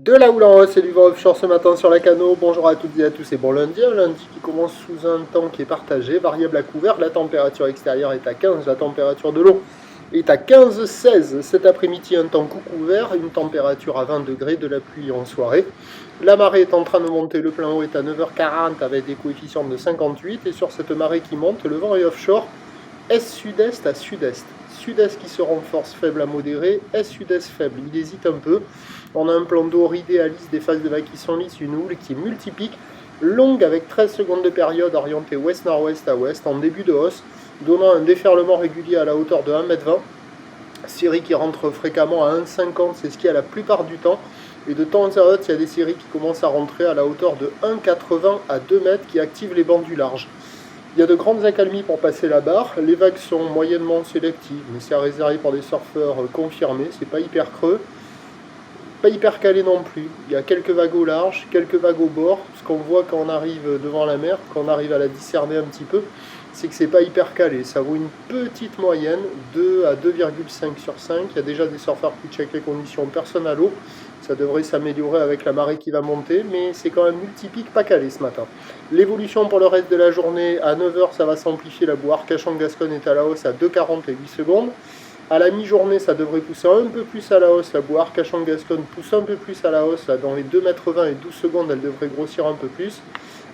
De la houle en hausse et du vent offshore ce matin sur la Cano. Bonjour à toutes et à tous et bon lundi. Un lundi qui commence sous un temps qui est partagé, variable à couvert. La température extérieure est à 15, la température de l'eau est à 15-16. Cet après-midi, un temps couvert, une température à 20 degrés, de la pluie en soirée. La marée est en train de monter, le plein haut est à 9h40 avec des coefficients de 58. Et sur cette marée qui monte, le vent est offshore est-sud-est à sud-est. Sud-est qui se renforce faible à modéré, est-sud-est faible. Il hésite un peu. On a un plan d'eau idéaliste, des phases de vagues qui sont lisses, une houle qui est multipique, longue avec 13 secondes de période orientée ouest-nord-ouest à ouest, en début de hausse, donnant un déferlement régulier à la hauteur de 1,20 m. Série qui rentre fréquemment à 1,50, c'est ce qu'il y a la plupart du temps. Et de temps à autre, il y a des séries qui commencent à rentrer à la hauteur de 1,80 à 2 mètres qui activent les bancs du large. Il y a de grandes accalmies pour passer la barre, les vagues sont moyennement sélectives, mais c'est à réserver pour des surfeurs confirmés, c'est pas hyper creux, pas hyper calé non plus. Il y a quelques vagues au large, quelques vagues au bord. Ce qu'on voit quand on arrive devant la mer, quand on arrive à la discerner un petit peu, c'est que c'est pas hyper calé. Ça vaut une petite moyenne, 2 à 2,5 sur 5. Il y a déjà des surfeurs qui checkent les conditions, personne à l'eau. Ça devrait s'améliorer avec la marée qui va monter, mais c'est quand même multipique, pas calé ce matin. L'évolution pour le reste de la journée, à 9h, ça va s'amplifier. La boue Arcachon-Gascogne est à la hausse à 2,40 et 8 secondes. À la mi-journée, ça devrait pousser un peu plus à la hausse. La boue Arcachon-Gascogne pousse un peu plus à la hausse. Là, dans les 2,20 m et 12 secondes, elle devrait grossir un peu plus.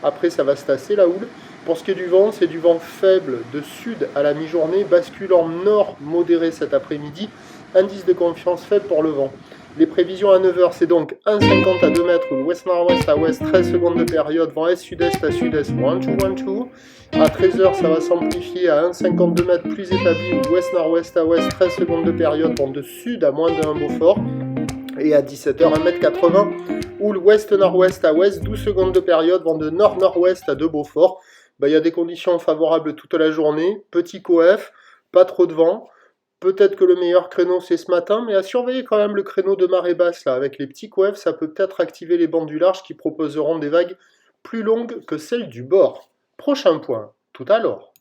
Après, ça va se tasser la houle. Pour ce qui est du vent, c'est du vent faible de sud à la mi-journée, basculant nord modéré cet après-midi. Indice de confiance faible pour le vent. Les prévisions à 9h, c'est donc 1,50 à 2 mètres, ouest-nord-ouest à ouest, 13 secondes de période, vent est-sud-est à sud-est, 1-2-1-2. À 13h, ça va s'amplifier à 1,52 mètres plus établi, ouest-nord-ouest à ouest, 13 secondes de période, vent de sud à moins d'un Beaufort. Et à 17h, 1,80 m, houle ouest-nord-ouest à ouest, 12 secondes de période, vent de nord-nord-ouest à 2 Beaufort. Il y a des conditions favorables toute la journée, petit coef, pas trop de vent. Peut-être que le meilleur créneau c'est ce matin, mais à surveiller quand même le créneau de marée basse là, avec les petits coefs, ça peut peut-être activer les bancs du large qui proposeront des vagues plus longues que celles du bord. Prochain point, tout à l'heure.